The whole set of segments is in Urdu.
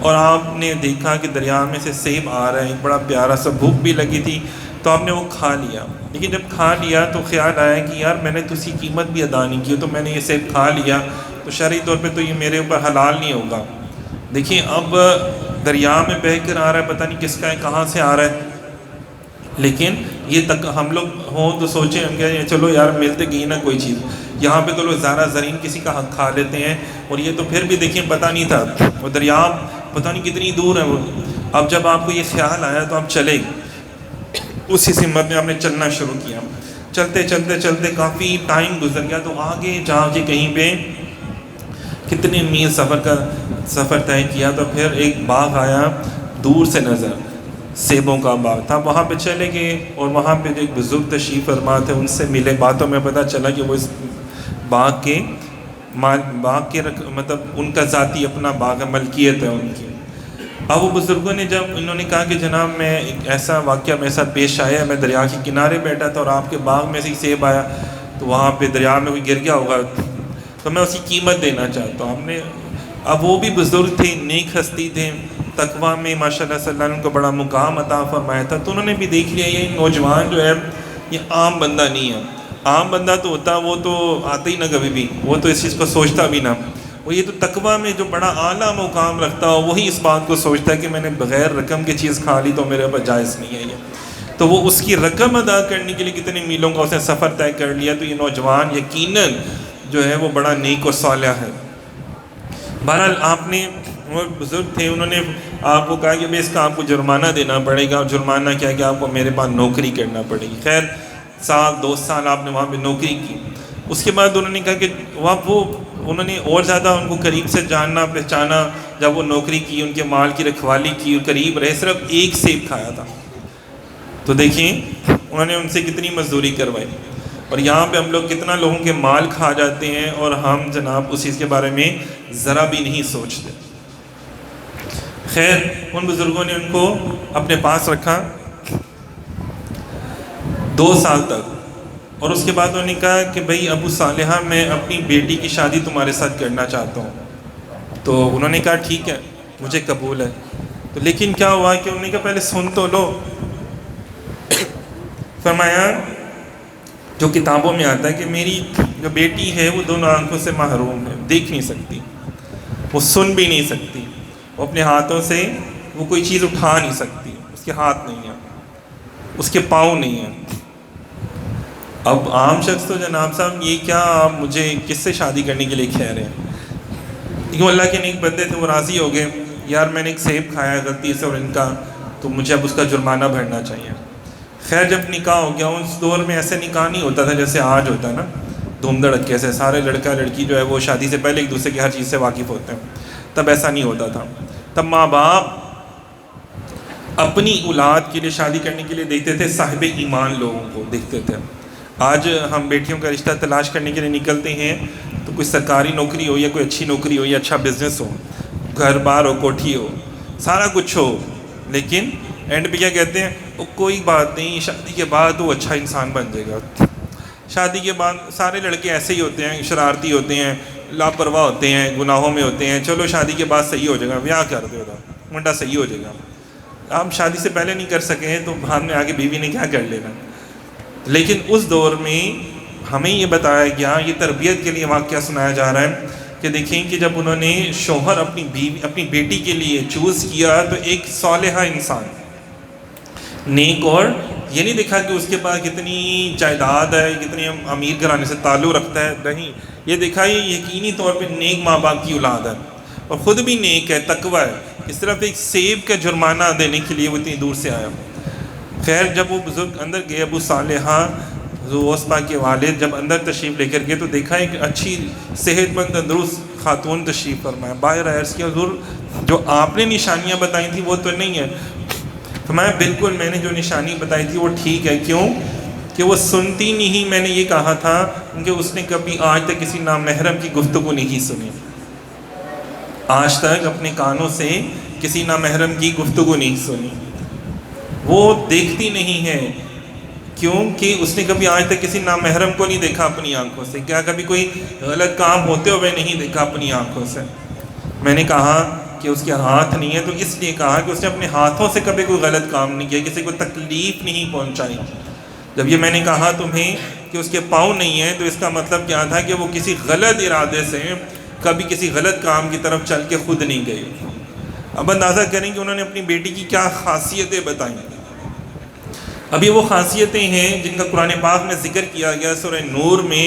اور آپ نے دیکھا کہ دریا میں سے سیب آ رہا ہے، ایک بڑا پیارا سا، بھوک بھی لگی تھی تو آپ نے وہ کھا لیا. لیکن جب کھا لیا تو خیال آیا کہ یار میں نے تو اس کی قیمت بھی ادا نہیں کی، تو میں نے یہ سیب کھا لیا تو شرعی طور پہ تو یہ میرے اوپر حلال نہیں ہوگا. دیکھیں اب دریا میں بہہ کر آ رہا ہے، پتہ نہیں کس کا ہے، کہاں سے آ رہا ہے، لیکن یہ تک ہم لوگ ہوں تو سوچیں ہم کہ چلو یار ملتے گئی نا کوئی چیز. یہاں پہ تو لوگ زارہ زرین کسی کا حق کھا لیتے ہیں، اور یہ تو پھر بھی دیکھیں پتہ نہیں تھا وہ دریا پتہ نہیں کتنی دور ہے وہ. اب جب آپ کو یہ خیال آیا تو آپ چلے، اسی سمت میں آپ نے چلنا شروع کیا. چلتے چلتے چلتے کافی ٹائم گزر گیا تو آگے جا کے کہیں پہ کتنے میل سفر طے کیا تو پھر ایک باغ آیا دور سے نظر، سیبوں کا باغ تھا. وہاں پہ چلے گئے اور وہاں پہ جو ایک بزرگ تشریف فرما تھے ان سے ملے. باتوں میں پتہ چلا کہ وہ اس باغ کے مطلب ان کا ذاتی اپنا باغ ہے، ملکیت ہے ان کی. اب وہ بزرگوں نے جب انہوں نے کہا کہ جناب میں ایک ایسا واقعہ میرے ساتھ پیش آیا، میں دریا کے کنارے بیٹھا تھا اور آپ کے باغ میں سے ہی سیب آیا تو وہاں پہ دریا میں کوئی گر گیا ہوگا تو میں اس کی قیمت دینا چاہتا ہوں. ہم نے اب وہ بھی بزرگ تھے، نیک ہستی تھے، تقویٰ میں ماشاءاللہ صلی اللہ علیہ وسلم کو بڑا مقام عطا فرمایا تھا. تو انہوں نے بھی دیکھ لیا یہ نوجوان جو ہے یہ عام بندہ نہیں ہے. عام بندہ تو ہوتا وہ تو آتا ہی نہ کبھی بھی، وہ تو اس چیز کو سوچتا بھی نہ. وہ یہ تو تقویٰ میں جو بڑا اعلیٰ مقام رکھتا ہو وہی اس بات کو سوچتا ہے کہ میں نے بغیر رقم کی چیز کھا لی تو میرے اوپر جائز نہیں ہے یہ. تو وہ اس کی رقم ادا کرنے کے لیے کتنے میلوں کا اس نے سفر طے کر لیا. تو یہ نوجوان یقیناً جو ہے وہ بڑا نیک و صالح ہے. بہرحال آپ نے، وہ بزرگ تھے، انہوں نے آپ کو کہا کہ بھائی اس کا آپ کو جرمانہ دینا پڑے گا. اور جرمانہ کیا کہ آپ کو میرے پاس نوکری کرنا پڑے گی. خیر سال 2 سال آپ نے وہاں پہ نوکری کی. اس کے بعد انہوں نے کہا کہ انہوں نے اور زیادہ ان کو قریب سے جاننا پہچانا. جب وہ نوکری کی، ان کے مال کی رکھوالی کی، قریب رہے، صرف ایک سیب کھایا تھا. تو دیکھیں انہوں نے ان سے کتنی مزدوری کروائی. اور یہاں پہ ہم لوگ کتنا لوگوں کے مال کھا جاتے ہیں اور ہم جناب اس چیز کے بارے میں ذرا بھی نہیں سوچتے. خیر ان بزرگوں نے ان کو اپنے پاس رکھا 2 سال تک. اور اس کے بعد انہوں نے کہا کہ بھئی ابو صالحہ میں اپنی بیٹی کی شادی تمہارے ساتھ کرنا چاہتا ہوں. تو انہوں نے کہا ٹھیک ہے مجھے قبول ہے. تو لیکن کیا ہوا کہ انہوں نے کہا پہلے سن تو لو. فرمایا جو کتابوں میں آتا ہے کہ میری جو بیٹی ہے وہ دونوں آنکھوں سے محروم ہے، دیکھ نہیں سکتی، وہ سن بھی نہیں سکتی، وہ اپنے ہاتھوں سے وہ کوئی چیز اٹھا نہیں سکتی، اس کے ہاتھ نہیں ہیں، اس کے پاؤں نہیں ہیں. اب عام شخص تو جناب صاحب یہ کیا آپ مجھے کس سے شادی کرنے کے لیے کہہ رہے ہیں. لیکن اللہ کے نیک بندے تھے، وہ راضی ہو گئے. یار میں نے ایک سیب کھایا غلطی سے اور ان کا، تو مجھے اب اس کا جرمانہ بھرنا چاہیے. خیر جب نکاح ہو گیا، اس دور میں ایسے نکاح نہیں ہوتا تھا جیسے آج ہوتا ہے نا، دھوم دھڑکے سے سارے لڑکا لڑکی جو ہے وہ شادی سے پہلے ایک دوسرے کی ہر چیز سے واقف ہوتے ہیں. تب ایسا نہیں ہوتا تھا. تب ماں باپ اپنی اولاد کے لیے شادی کرنے کے لیے دیکھتے تھے صاحب ایمان لوگوں کو دیکھتے تھے. آج ہم بیٹیوں کا رشتہ تلاش کرنے کے لیے نکلتے ہیں تو کوئی سرکاری نوکری ہو یا کوئی اچھی نوکری ہو یا اچھا بزنس ہو، گھر بار ہو، کوٹھی ہو، سارا کچھ ہو، لیکن اینڈ پہ کیا کہتے ہیں وہ کوئی بات نہیں، شادی کے بعد وہ اچھا انسان بن جائے گا. شادی کے بعد سارے لڑکے ایسے ہی ہوتے ہیں، شرارتی ہوتے ہیں، لاپرواہ ہوتے ہیں، گناہوں میں ہوتے ہیں. چلو شادی کے بعد صحیح ہو جائے گا، بیاہ کر دو گا، منڈا صحیح ہو جائے گا. آپ شادی سے پہلے نہیں کر سکے ہیں تو بعد میں آگے بیوی نے کیا کر لینا. لیکن اس دور میں ہمیں یہ بتایا گیا، یہ تربیت کے لیے واقعہ سنایا جا رہا ہے کہ دیکھیں کہ جب انہوں نے شوہر اپنی بیٹی کے لیے چوز کیا تو ایک صالحہ انسان، نیک، اور یہ نہیں دیکھا کہ اس کے پاس کتنی جائیداد ہے، کتنے امیر گھرانے سے تعلق رکھتا ہے، نہیں، یہ دیکھا یہ یقینی طور پہ نیک ماں باپ کی اولاد ہے اور خود بھی نیک ہے، تقویٰ ہے. اس طرف ایک سیب کا جرمانہ دینے کے لیے وہ اتنی دور سے آیا. خیر جب وہ بزرگ اندر گئے، ابو صالحہ وسپا کے والد جب اندر تشریف لے کر گئے تو دیکھا ایک اچھی صحت مند تندرست خاتون تشریف فرمایا. باہر عرض کیا حضور جو آپ نے نشانیاں بتائی تھیں وہ تو نہیں ہے. فرمایا بالکل میں نے جو نشانی بتائی تھی وہ ٹھیک ہے. کیوں کہ وہ سنتی نہیں، میں نے یہ کہا تھا کہ اس نے کبھی آج تک کسی نامحرم کی گفتگو نہیں سنی، آج تک اپنے کانوں سے کسی نامحرم کی گفتگو نہیں سنی. وہ دیکھتی نہیں ہے کیونکہ اس نے کبھی آج تک کسی نامحرم کو نہیں دیکھا اپنی آنکھوں سے. کیا کبھی کوئی غلط کام ہوتے ہوئے نہیں دیکھا اپنی آنکھوں سے. میں نے کہا کہ اس کے ہاتھ نہیں ہے، تو اس لیے کہا کہ اس نے اپنے ہاتھوں سے کبھی کوئی غلط کام نہیں کیا، کسی کو تکلیف نہیں پہنچائی۔ جب یہ میں نے کہا تمہیں کہ اس کے پاؤں نہیں ہیں، تو اس کا مطلب کیا تھا کہ وہ کسی غلط ارادے سے کبھی کسی غلط کام کی طرف چل کے خود نہیں گئے۔ اب اندازہ کریں کہ انہوں نے اپنی بیٹی کی کیا خاصیتیں بتائیں۔ اب یہ وہ خاصیتیں ہیں جن کا قرآن پاک میں ذکر کیا گیا۔ سورہ نور میں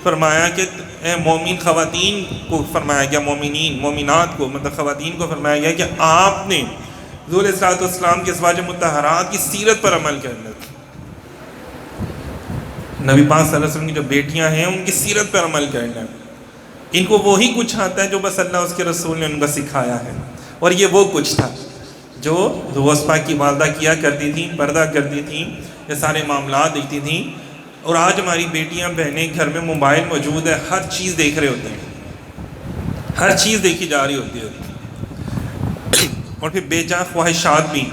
فرمایا کہ اے مومن خواتین کو فرمایا گیا، مومنین مومنات کو مطلب خواتین کو فرمایا گیا کہ آپ نے حضور علیہ الصلوۃ والسلام کے ازواج مطہرات کی سیرت پر عمل کرنا ہے۔ نبی پاک صلی اللہ علیہ وسلم کی جو بیٹیاں ہیں ان کی سیرت پر عمل کرنا ہے۔ ان کو وہی کچھ آتا ہے جو بس اللہ اس کے رسول نے ان کو سکھایا ہے، اور یہ وہ کچھ تھا جو غوث پاک کی والدہ کیا کرتی تھیں، پردہ کرتی تھیں، یہ سارے معاملات دیکھتی تھیں۔ اور آج ہماری بیٹیاں بہنیں گھر میں موبائل موجود ہے، ہر چیز دیکھ رہے ہوتے ہیں، ہر چیز دیکھی جا رہی ہوتی ہے، اور پھر بے جا خواہشات بھی،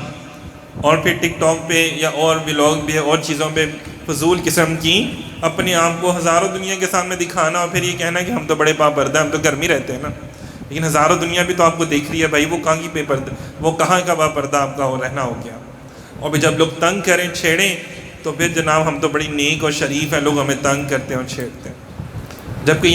اور پھر ٹک ٹاک پہ یا اور ولاگ بھی اور چیزوں پہ فضول قسم کی اپنے آپ کو ہزاروں دنیا کے سامنے دکھانا، اور پھر یہ کہنا کہ ہم تو بڑے پابردہ، ہم تو گھر میں رہتے ہیں نا، لیکن ہزاروں دنیا بھی تو آپ کو دیکھ رہی ہے بھائی، وہ کہاں کی بے پردہ، وہ کہاں کا پردہ آپ کا رہنا ہو گیا۔ اور پھر جب لوگ تنگ کریں چھیڑیں تو پھر جناب ہم تو بڑی نیک اور شریف ہیں، لوگ ہمیں تنگ کرتے ہیں اور چھیڑتے ہیں، جبکہ